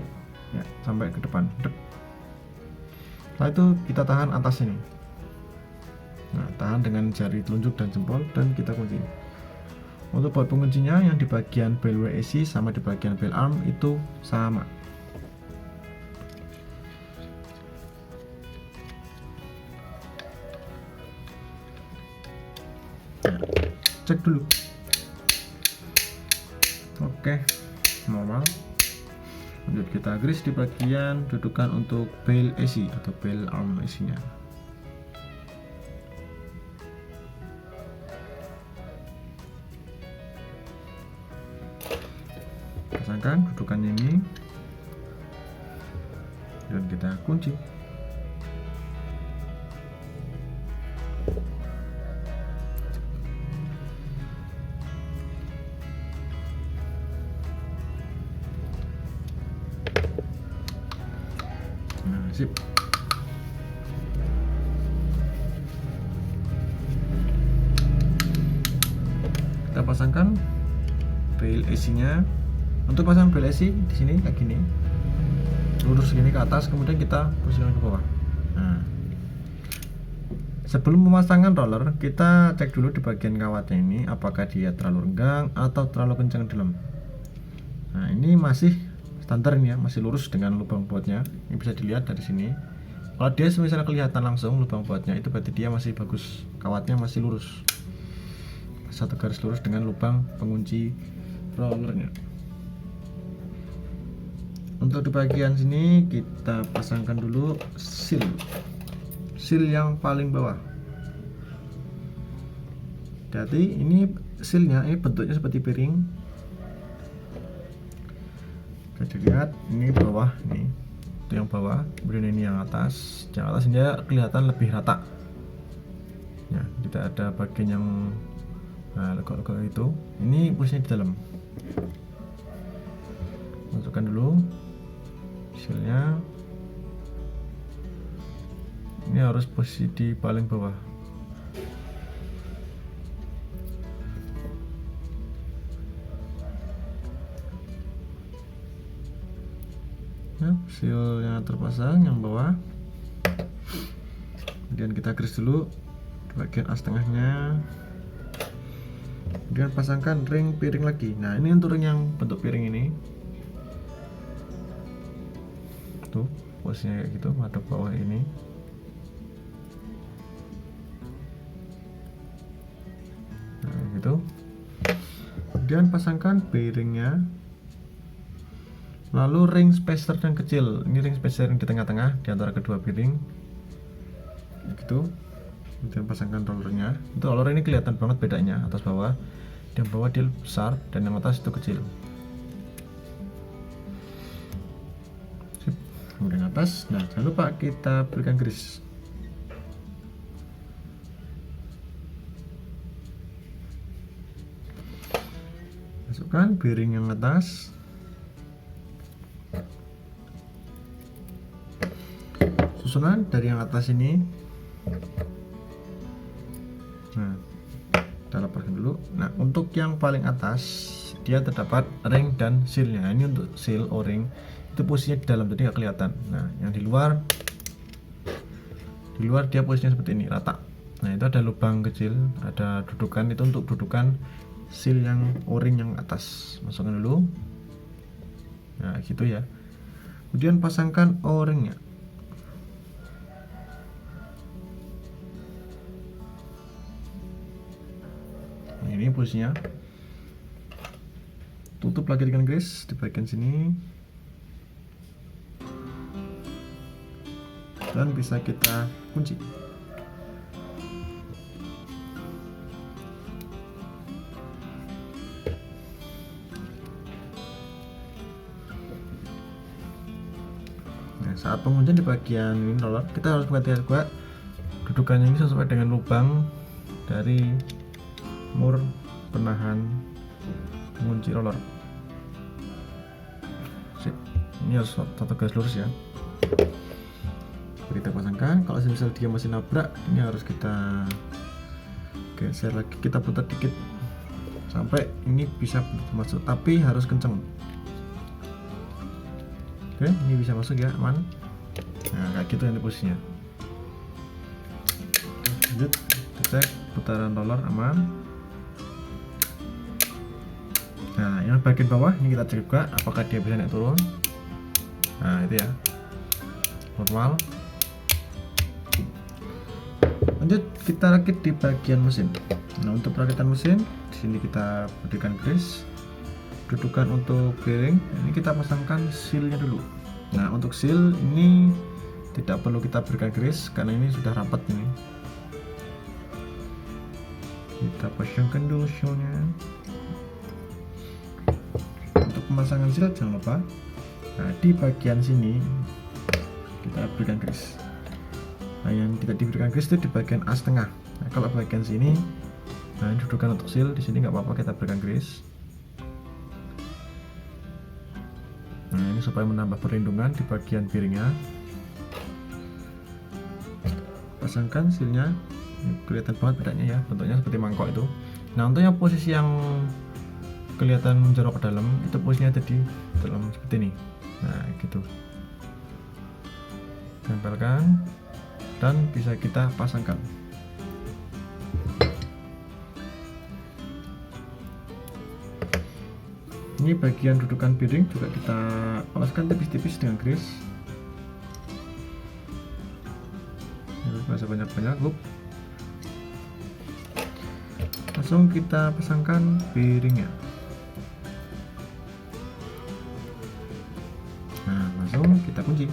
ya, sampai ke depan. Setelah itu kita tahan atas ini. Nah, tahan dengan jari telunjuk dan jempol dan kita kunci. Untuk baut penguncinya yang di bagian bel WSI sama di bagian bel arm itu sama. Cek dulu. Oke, normal. Lanjut kita grease di bagian dudukan untuk bel AC atau bel arm AC nya. Pasangkan dudukannya ini dan kita kunci. Nah, sip. Kita pasangkan bel AC nya. Untuk pasang bel AC di sini kayak gini. lurus gini ke atas, kemudian kita posisikan ke bawah. Nah, sebelum pemasangan roller, kita cek dulu di bagian kawatnya ini apakah dia terlalu renggang atau terlalu kencang dalam. Nah, ini masih standar ini ya, masih lurus dengan lubang bautnya. Ini bisa dilihat dari sini. Kalau dia misalnya kelihatan langsung lubang bautnya, itu berarti dia masih bagus, kawatnya masih lurus, satu garis lurus dengan lubang pengunci rollernya. Untuk di bagian sini kita pasangkan dulu seal yang paling bawah. Jadi ini sealnya ini bentuknya seperti piring. Bisa dilihat ini bawah nih, itu yang bawah, kemudian ini yang atas. Yang atasnya kelihatan lebih rata. Ya, tidak ada bagian yang lekuk-lekuk itu. Ini posisinya di dalam. Masukkan dulu sealnya. Ini harus posisi di paling bawah. Ya, sealnya terpasang yang bawah. Kemudian kita garis dulu di bagian as tengahnya. Kemudian pasangkan ring piring lagi. Nah, ini untuk ring yang bentuk piring ini. Tuh, posisinya kayak gitu, madep bawah ini. Nah, gitu. Kemudian pasangkan bearingnya. Lalu ring spacer yang kecil. Ini ring spacer yang di tengah-tengah di antara kedua bearing. Gitu. Kemudian pasangkan rollernya. Untuk roller ini kelihatan banget bedanya atas bawah. Yang bawah dia besar dan yang atas itu kecil. Kemudian atas, nah jangan lupa kita berikan grease. Masukkan bearing yang atas. Susunan dari yang atas ini. Nah, kita lepaskan dulu. Nah, untuk yang paling atas dia terdapat ring dan sealnya. Ini untuk seal O-ring. Itu posisinya di dalam, jadi nggak kelihatan. Nah, yang di luar dia posisinya seperti ini, rata. Nah, itu ada lubang kecil, ada dudukan, itu untuk dudukan seal yang O-ring yang atas. Masukkan dulu. Nah, gitu ya. Kemudian pasangkan O-ringnya. Nah, ini posisinya. Tutup lagi dengan grease di bagian sini. Dan bisa kita kunci. Nah, saat penguncian di bagian ini roller, kita harus perhatikan juga dudukannya ini sesuai dengan lubang dari mur penahan pengunci roller. Sip. Ini harus satu garis lurus ya. Kita pasangkan. Kalau misal dia masih nabrak, ini harus kita geser lagi, kita putar dikit sampai ini bisa masuk, tapi harus kenceng. Oke, ini bisa masuk ya, aman. Nah, kayak gitu yang posisinya. Lanjut, kita cek putaran roller aman. Nah, yang bagian bawah ini kita cek juga apakah dia bisa naik turun. Nah, itu ya, normal. Lanjut, kita rakit di bagian mesin. Nah, untuk perakitan mesin di sini kita berikan grease. Dudukan untuk bearing ini kita pasangkan sealnya dulu. Nah, untuk seal ini tidak perlu kita berikan grease karena ini sudah rapat ini. Kita pasangkan dulu sealnya. Untuk pemasangan seal jangan lupa, nah, di bagian sini kita berikan grease. Nah, yang tidak diberikan grease itu di bagian as tengah. Nah, kalau bagian sini, nah ini dudukan untuk seal, di sini nggak apa-apa kita berikan grease. Nah, ini supaya menambah perlindungan di bagian bearingnya. Pasangkan sealnya, ini kelihatan banget bedanya ya, bentuknya seperti mangkok itu. Nah, untuk yang posisi yang kelihatan menjorok ke dalam, itu posisinya ada di dalam seperti ini. Nah gitu, tempelkan dan bisa kita pasangkan. Ini bagian dudukan piring juga kita oleskan tipis-tipis dengan grease. Masih banyak-banyak. Langsung kita pasangkan piringnya. Nah, langsung kita kunci.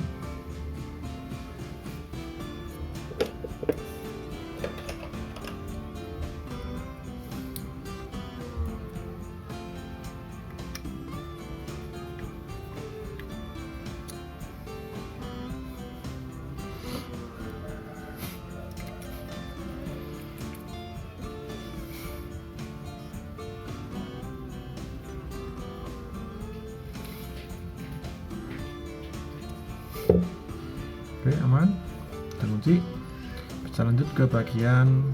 Oke, aman, terkunci. Bisa lanjut ke bagian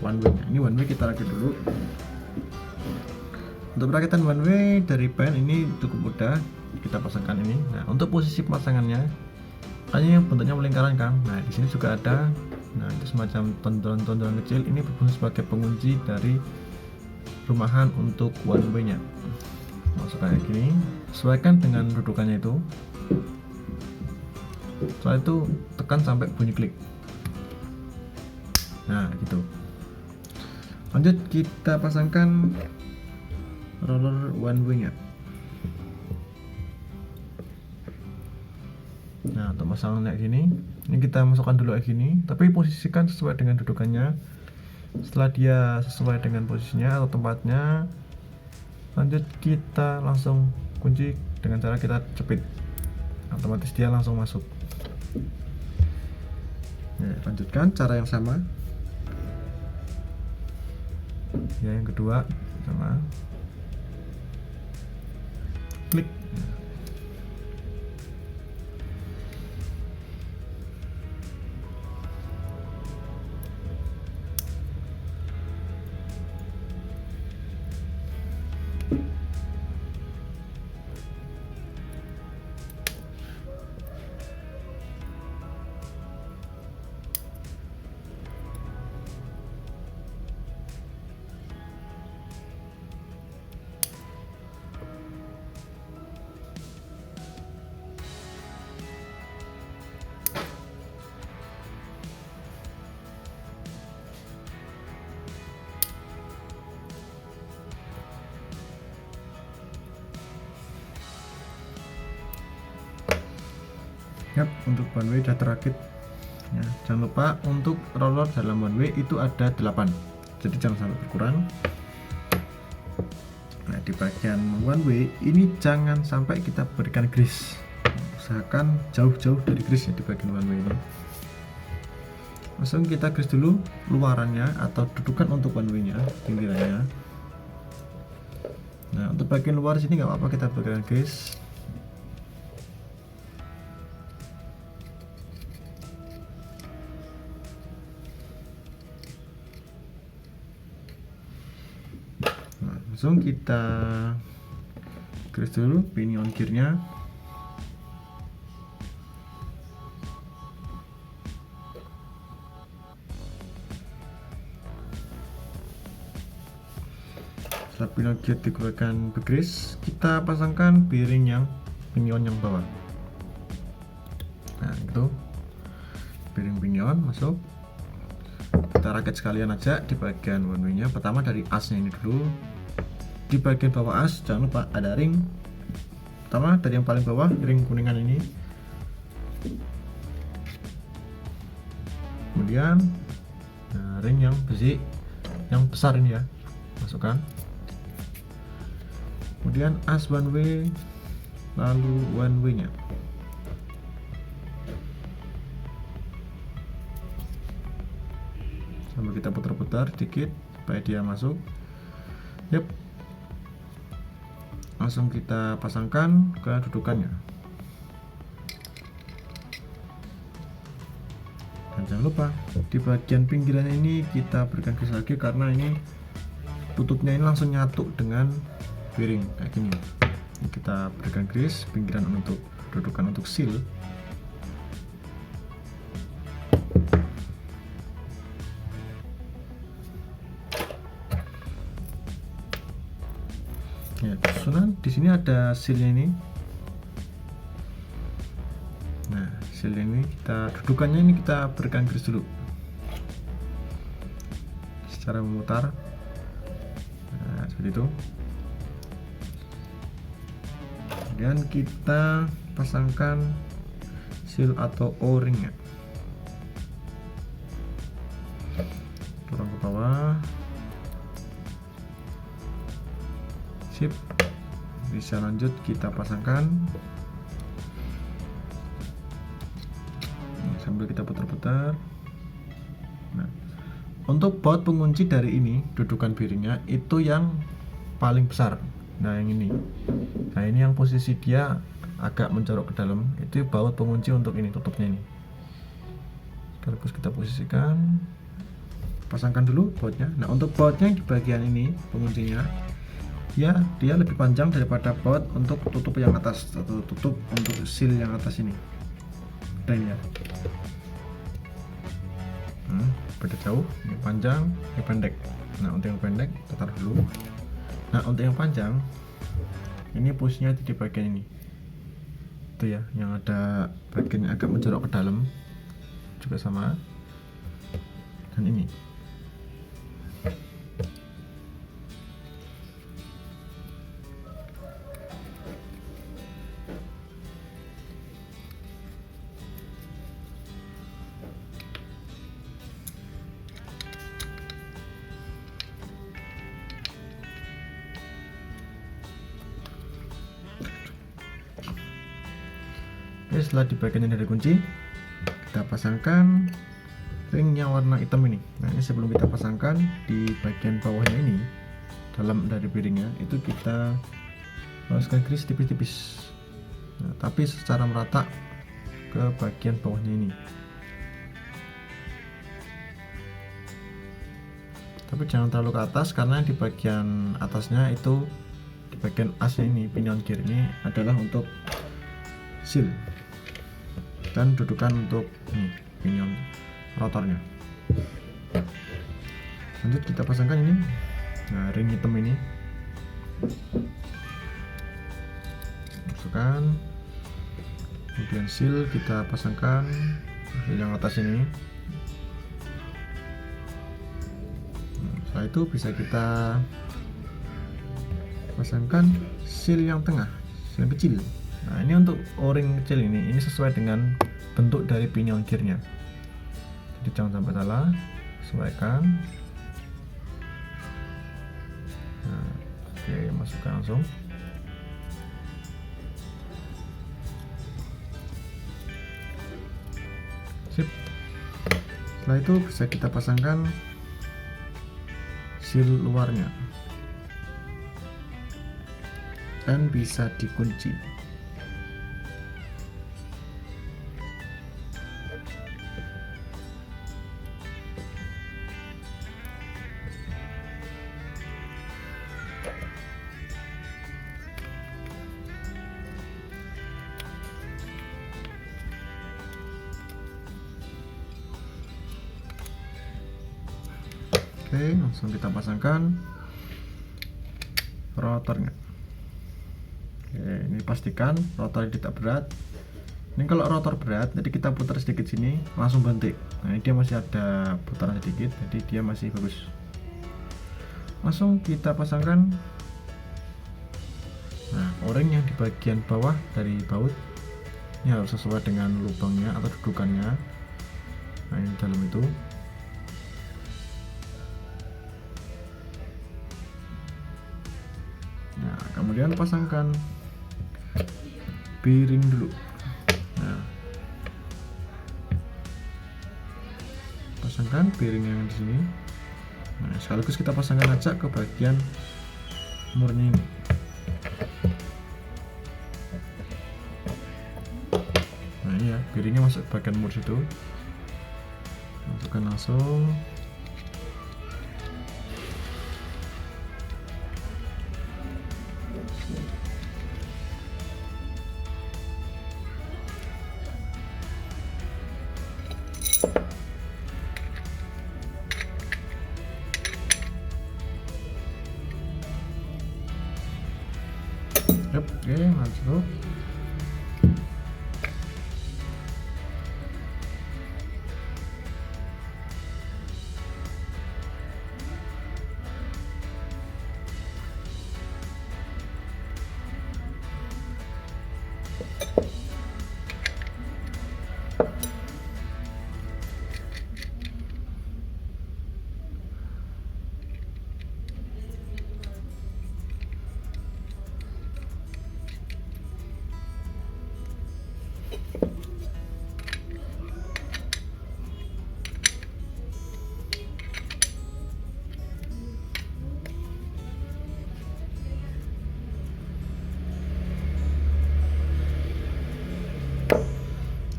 one way. Ini one way kita rakit dulu. Untuk perakitan one way dari pen ini cukup mudah, kita pasangkan ini. Nah, untuk posisi pemasangannya, hanya yang bentuknya melingkaran kan. Nah, di sini juga ada. Nah, itu semacam tonjolan-tonjolan kecil. Ini berfungsi sebagai pengunci dari rumahan untuk one way-nya. Masuk kayak gini. Sesuaikan dengan dudukannya itu. Setelah itu tekan sampai bunyi klik. Nah gitu. Lanjut kita pasangkan roller one way nya. Nah untuk masalah kayak gini, ini kita masukkan dulu kayak gini, tapi posisikan sesuai dengan dudukannya. Setelah dia sesuai dengan posisinya atau tempatnya, lanjut kita langsung kunci dengan cara kita jepit. Otomatis dia langsung masuk. Ya, lanjutkan cara yang sama. Ya, yang kedua sama. Klik. Yap, untuk one way sudah terakit. Ya, jangan lupa untuk roller dalam one way itu ada 8, jadi jangan sampai berkurang. Nah, di bagian one way ini jangan sampai kita berikan grease. Usahakan jauh-jauh dari grease ya di bagian one way ini. Langsung kita grease dulu luarannya atau dudukan untuk one way nya, pinggirannya. Nah, untuk bagian luar sini nggak apa-apa kita berikan grease. Langsung kita grease dulu pinion gearnya. Setelah pinion gear digunakan begrease, kita pasangkan bearing yang pinion yang bawah. Nah itu bearing pinion masuk. Kita rakit sekalian aja di bagian one way nya. Pertama dari asnya ini dulu. Di bagian bawah as jangan lupa ada ring. Pertama dari yang paling bawah, ring kuningan ini. Kemudian ring yang besi yang besar ini ya, masukkan. Kemudian as one way, lalu one way nya. Sambil kita putar-putar dikit supaya dia masuk. Yap, langsung kita pasangkan ke dudukannya. Dan jangan lupa di bagian pinggirannya ini kita berikan grease lagi karena ini tutupnya ini langsung nyatu dengan bearing kayak gini. Kita berikan garis pinggiran untuk dudukan untuk seal. Ya, susunan di sini ada sealnya ini. Nah, seal ini kita dudukannya ini kita berikan garis dulu secara memutar. Nah, seperti itu. Kemudian kita pasangkan seal atau o-ringnya. Turun ke bawah. Sip. Bisa lanjut kita pasangkan. Sambil kita putar-putar. Nah, untuk baut pengunci dari ini, dudukan bearingnya itu yang paling besar. Nah, yang ini. Nah, ini yang posisi dia agak mencorok ke dalam, itu baut pengunci untuk ini, tutupnya ini. Sekaligus kita posisikan. Pasangkan dulu bautnya. Nah, untuk bautnya di bagian ini, penguncinya, ya dia lebih panjang daripada baut untuk tutup yang atas atau tutup untuk seal yang atas ini. Dan ya. Beda jauh, ini panjang, ini pendek. Nah, untuk yang pendek kita taruh dulu. Nah, untuk yang panjang ini posisinya di bagian ini. Itu ya, yang ada bagian agak menjorok ke dalam juga sama. Dan ini. Oke, setelah di bagian ini ada kunci, kita pasangkan ringnya warna hitam ini. Nah, ini sebelum kita pasangkan di bagian bawahnya ini, dalam dari bearingnya itu kita haluskan garis tipis-tipis. Nah, tapi secara merata ke bagian bawahnya ini. Tapi jangan terlalu ke atas, karena di bagian atasnya itu, di bagian asnya ini, pinion gear ini adalah untuk seal dan dudukan untuk ini, pinion rotornya. Lanjut kita pasangkan ini. Nah, ring hitam ini masukkan, kemudian seal kita pasangkan yang atas ini. Setelah itu bisa kita pasangkan seal yang tengah, seal yang kecil. Nah, ini untuk o-ring kecil ini sesuai dengan bentuk dari pinion gearnya. Jadi jangan sampai salah, sesuaikan. Nah, oke, masukkan langsung. Sip. Setelah itu bisa kita pasangkan seal luarnya dan bisa dikunci. Oke, langsung kita pasangkan rotornya. Oke, ini pastikan rotor tidak berat. Ini kalau rotor berat, jadi kita putar sedikit sini langsung berhenti. Nah, ini dia masih ada putaran sedikit, jadi dia masih bagus. Langsung kita pasangkan. Nah, o-ring yang di bagian bawah dari baut ini harus sesuai dengan lubangnya atau dudukannya. Nah, ini dalam itu. Nah, kemudian pasangkan bearing dulu. Nah, pasangkan bearing yang di sini. Nah, sekaligus kita pasangkan aja ke bagian murnya ini. Nah, ini ya, bearingnya masuk ke bagian mur situ. Masukkan langsung. Oke, masuk.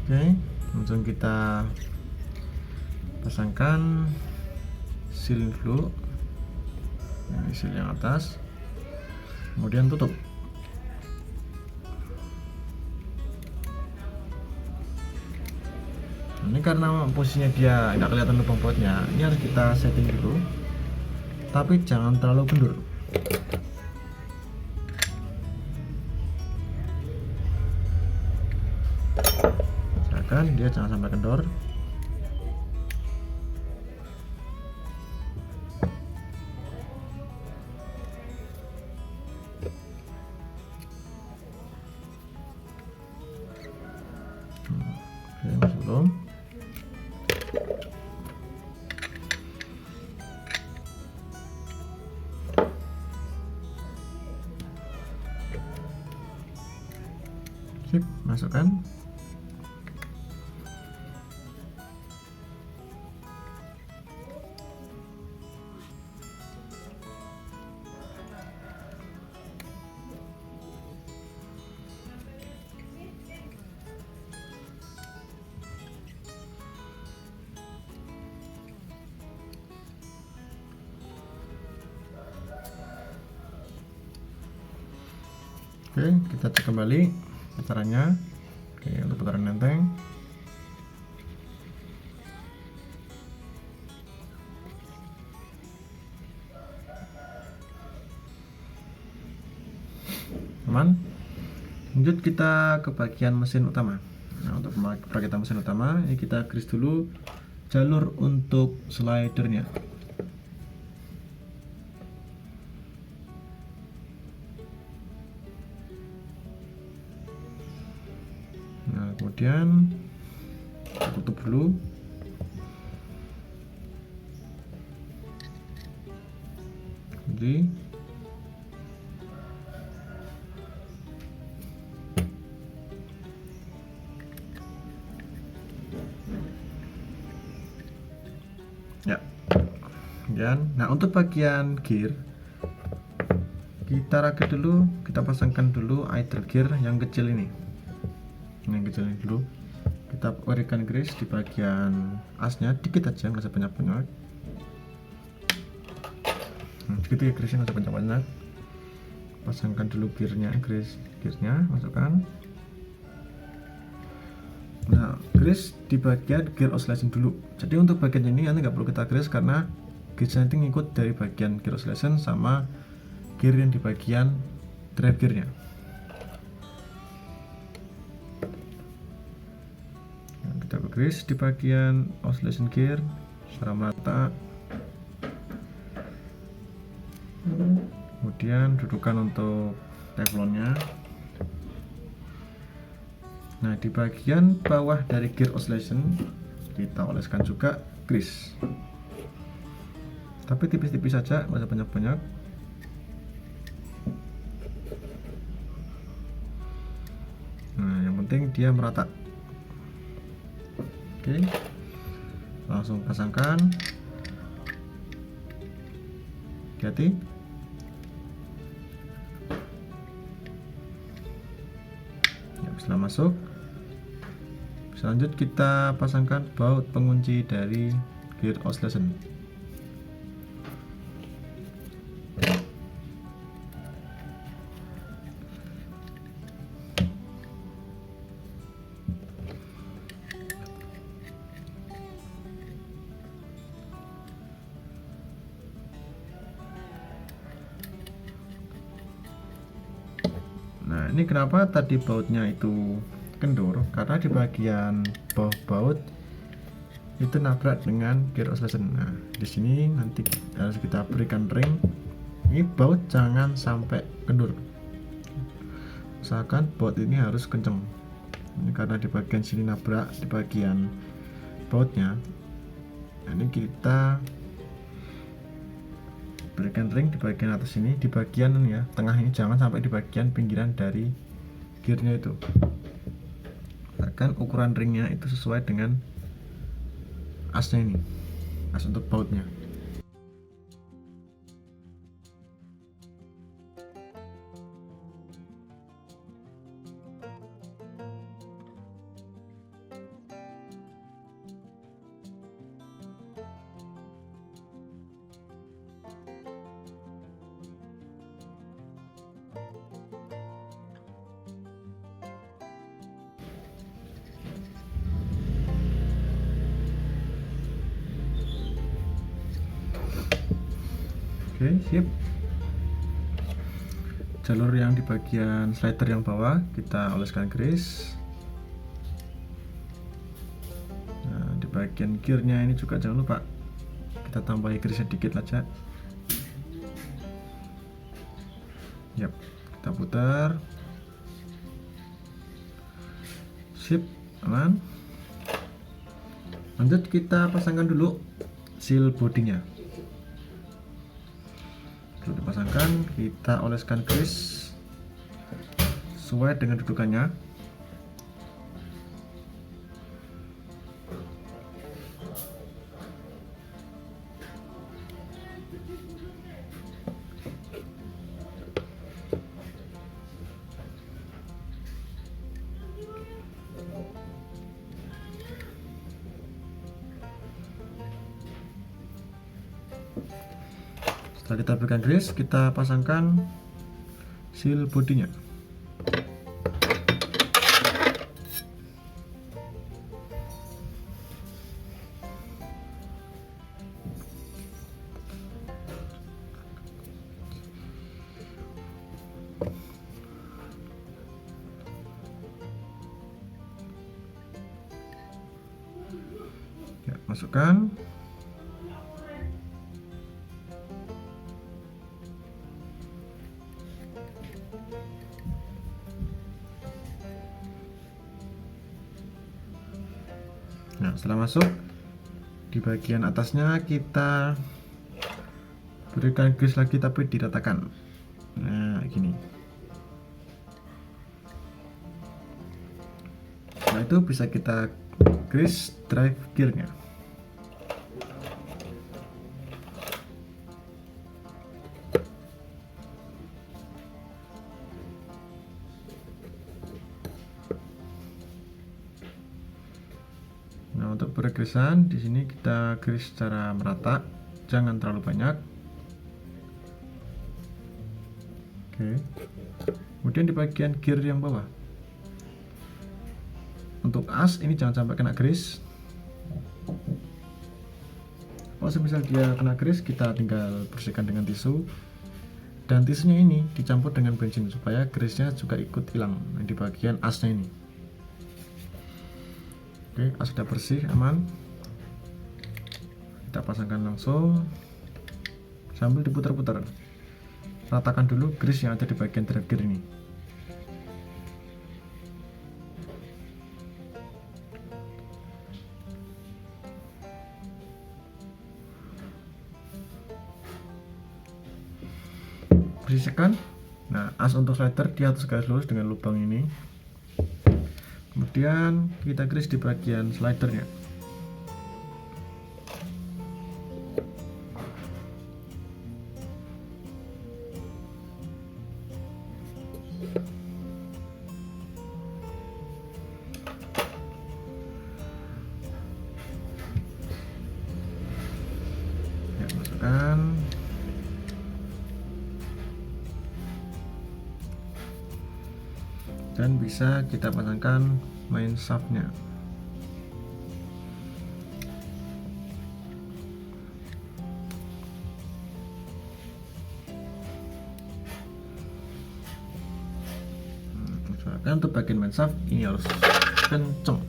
Oke, langsung kita pasangkan seal dulu, ini seal yang atas, kemudian tutup. Ini karena posisinya dia nggak kelihatan lubang bautnya, ini harus kita setting dulu, tapi jangan terlalu kendur. Usahakan dia jangan sampai kendor. Oke, masih belum. Sip, masukkan. Oke, kita cek kembali putarannya. Oke, untuk putaran lempeng. Aman. Lanjut kita ke bagian mesin utama. Nah, untuk perakitan mesin utama, ini kita grease dulu jalur untuk slidernya. Nah, kemudian kita tutup dulu. Jadi ya, kemudian, nah untuk bagian gear kita rakit dulu, kita pasangkan dulu idle gear yang kecil ini. Yang kecil ini dulu kita berikan grease di bagian asnya dikit aja, nggak usah banyak-banyak. Dikit ya grease, nggak usah banyak-banyak. Pasangkan dulu gearnya, gearnya masukkan. Nah, grease di bagian gear oscillation dulu. Jadi untuk bagian ini nanti nggak perlu kita grease karena grease nanti ngikut dari bagian gear oscillation sama gear yang di bagian drive gearnya. Nah, kita grease di bagian oscillation gear secara merata. Kemudian dudukan untuk teflonnya. Nah, di bagian bawah dari gear oscillation kita oleskan juga grease, tapi tipis-tipis saja, nggak usah banyak-banyak. Nah, yang penting dia merata. Oke, langsung pasangkan. Hati-hati. Ya, setelah masuk, selanjut kita pasangkan baut pengunci dari gear oscillation. Nah, ini kenapa tadi bautnya itu kendur, karena di bagian bawah baut itu nabrak dengan gear oscillation. Nah, di sini nanti harus kita berikan ring. Ini baut jangan sampai kendur. Usahakan baut ini harus kenceng. Ini karena di bagian sini nabrak di bagian bautnya. Nah, ini kita berikan ring di bagian atas ini, di bagian ya tengah ini, jangan sampai di bagian pinggiran dari gearnya itu. Akan ukuran ringnya itu sesuai dengan asnya ini, as untuk bautnya. Oke, sip. Jalur yang di bagian slider yang bawah kita oleskan grease. Nah, di bagian gearnya ini juga jangan lupa kita tambahi grease sedikit aja. Yap, kita putar. Sip, aman. Lanjut kita pasangkan dulu seal bodinya. Sebelum dipasangkan, kita oleskan grease sesuai dengan dudukannya. Setelah kita berikan grease, kita pasangkan seal bodinya. Ya, masukkan. Nah, setelah masuk, di bagian atasnya kita berikan grease lagi tapi diratakan. Nah, gini. Setelah itu bisa kita grease drive gearnya. Nah, untuk pergreasan di sini kita grease secara merata, jangan terlalu banyak. Oke. Kemudian di bagian gear yang bawah, untuk as ini jangan sampai kena grease. Kalau semisal dia kena grease, kita tinggal bersihkan dengan tisu, dan tisunya ini dicampur dengan bensin supaya grease-nya juga ikut hilang di bagian asnya ini. Oke, as sudah bersih, aman. Kita pasangkan langsung sambil diputar-putar. Ratakan dulu grease yang ada di bagian drive gear ini. Bersihkan. Nah, as untuk slider di atas garis lurus dengan lubang ini. Kemudian kita grease di bagian slidernya. Ya, masukkan. Dan bisa kita pasangkan main shaftnya. Dan untuk bagian main shaft ini harus kenceng.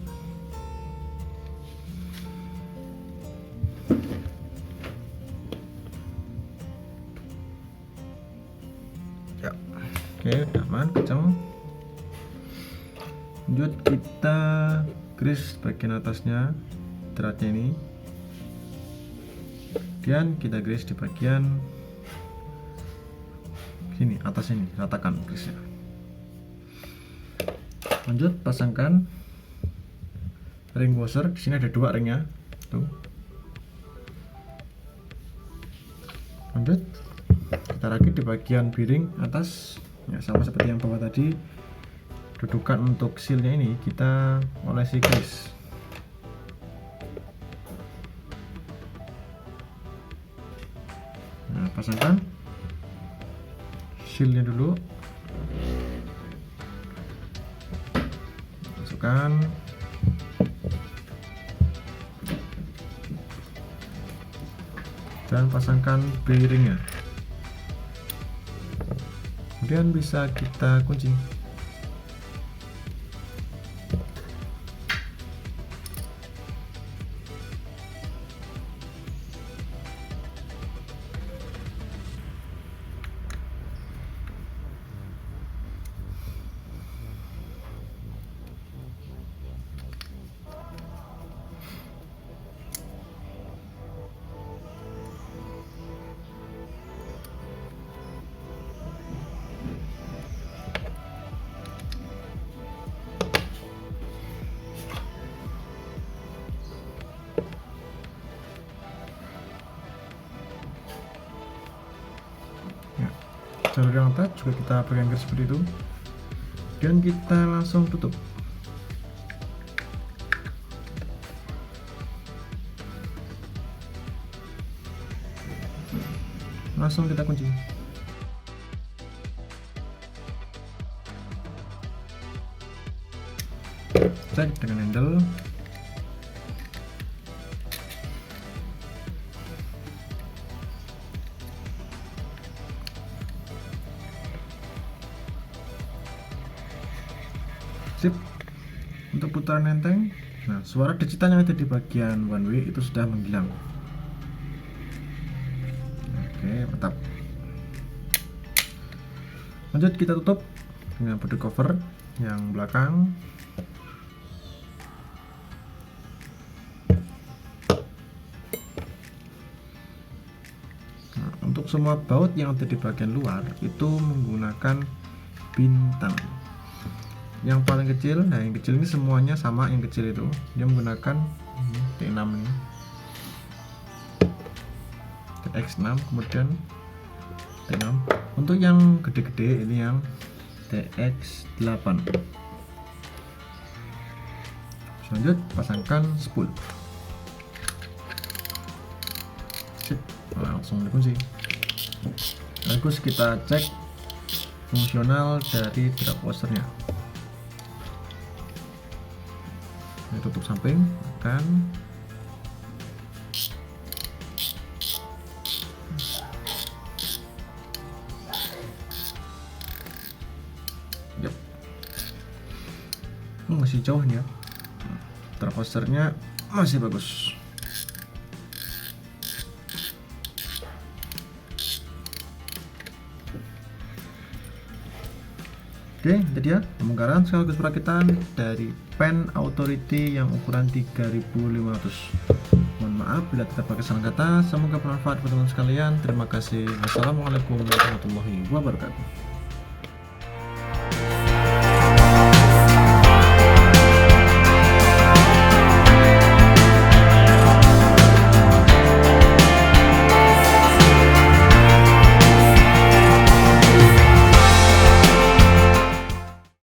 Ya, oke, aman, kenceng. Lanjut kita grease bagian atasnya, dratnya ini. Kemudian kita grease di bagian sini, atas ini, ratakan grease-nya. Lanjut pasangkan ring washer. Di sini ada 2 ringnya, tuh. Lanjut kita rakit di bagian piring atas, ya sama seperti yang bawah tadi. Dudukan untuk sealnya ini kita olesi grease. Nah, pasangkan sealnya dulu, masukkan, dan pasangkan bearingnya. Kemudian bisa kita kunci. Jalur yang atas juga kita pegang seperti itu, dan kita langsung tutup. Langsung kita kunci. Cek dengan handle. Sip. Untuk putaran enteng, nah suara digital yang ada di bagian one way itu sudah menghilang. Oke, mantap. Lanjut kita tutup dengan body cover yang belakang. Nah, untuk semua baut yang ada di bagian luar itu menggunakan bintang. Yang paling kecil, nah yang kecil ini semuanya sama, yang kecil itu dia menggunakan T6 ini, TX6, kemudian T6. Untuk yang gede-gede ini yang TX8. Lanjut pasangkan spool. Sip, langsung dikunci. Bagus, kita cek fungsional dari drag washernya. Ini tutup samping kan. Yep. Masih jauh nih ya. Drag washernya masih bagus. Oke, jadi ya pembongkaran sekaligus perakitan dari pen Authority yang ukuran 3500. Mohon maaf bila terdapat kesalahan kata. Semoga bermanfaat buat teman-teman sekalian. Terima kasih. Wassalamualaikum warahmatullahi wabarakatuh.